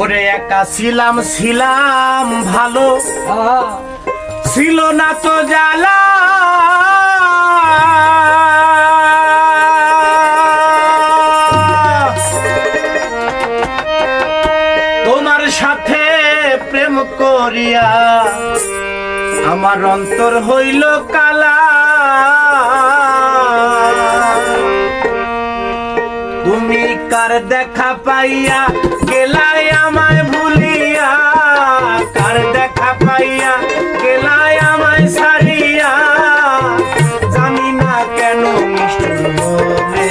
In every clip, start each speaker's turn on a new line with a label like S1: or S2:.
S1: ওরে একা ছিলাম ছিলাম ভালো, ছিল না তো জ্বালা। তোমার সাথে প্রেম করিয়া আমার অন্তর হইল কালা। তুমি কার দেখা পাইয়া গেলাই আমায় ভুলিয়া, কার দেখা পাইয়া গেলাই আমায় ছাড়িয়া। জানি না কেন মিষ্টি বলে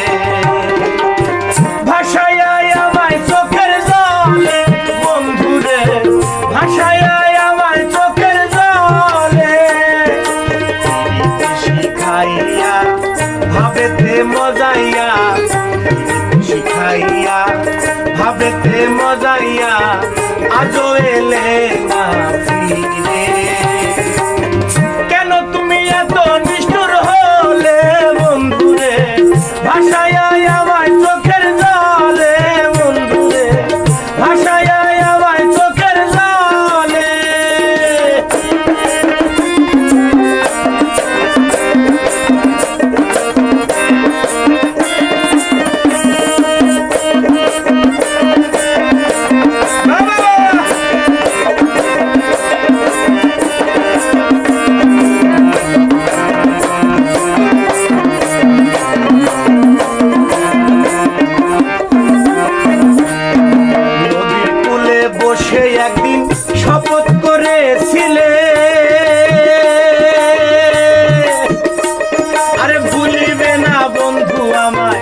S1: ভাষায় আমায় চোখের জলে, বন্ধুরে ভাষায় আমায় চোখের জলে। শিখাইয়া ভাবেতে মজাইয়া, শিখাইয়া ভাবেতে মজাইয়া, আজও এলে না ফিরে। কেন তুমি এত নিষ্ঠুর হলে বন্ধুরে, ভাষায় আমায় চোখের জলে, বন্ধুরে ভাষায় আমায় চোখের জলে। বসে একদিন শপথ করেছিলে, আরে ভুলিবে না বন্ধু আমায়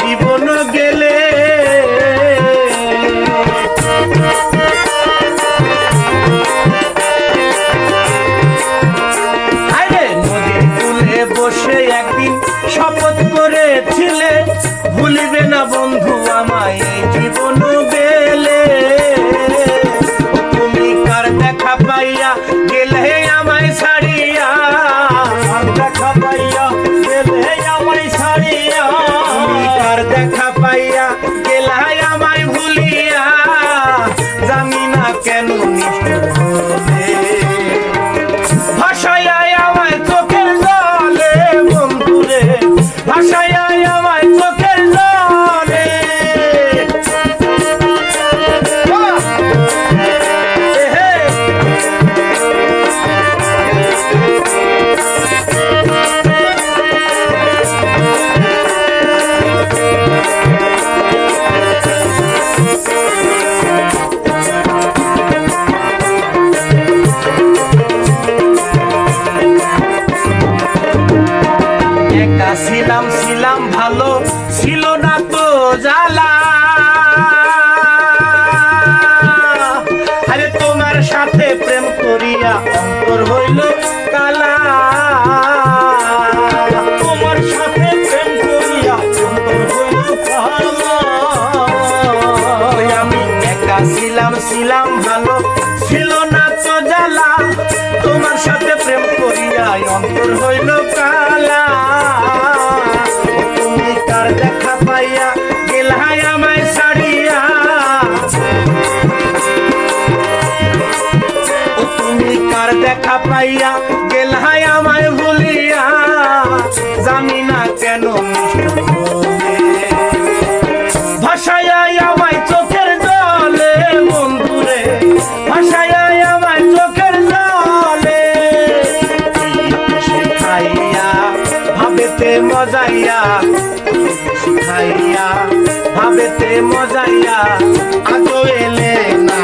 S1: জীবন গেলে। আরে নদীর কূলে বসে একদিন শপথ করেছিলে, ভুলিবে না বন্ধু আমায় জীবন গেলে। দেখা পাইয়া গেলে আমায় ছাড়িয়া, দেখা পাইয়া গেলে আমায় ছাড়িয়া। তার দেখা পাইয়া গেলে আমায় ভুলিয়া, জানি না কেন নিষ্ঠুর হলে ভাষায় আমায় চোখের জলে, বন্ধুরে ভাষায় আমায় চোখের জলে। ছিলাম ছিলাম ভালো, ছিল না তো জ্বালা। আরে তোমার সাথে প্রেম করিয়া অন্তর হইল কালা। তোমার সাথে প্রেম করিয়া অন্তর হইল কালা। আমি একা ছিলাম ছিলাম ভালো, ছিল না তো জ্বালা। তোমার সাথে প্রেম করিয়া অন্তর হইল কালা। তুমি কার দেখা পাইয়া গেলাই আমায় ছাড়িয়া, তুমি কার দেখা পাইয়া গেলাই আমায় ভুলিয়া। জানি না কেন ভাষায় আমায় চোখের জলে, বন্ধুরে ভাষায় আমায় চোখের জলে। শিখাইয়া ভাবেতে মজাইয়া, শিখাইয়া ভাবেতে মজাইয়া, আজও এলে না।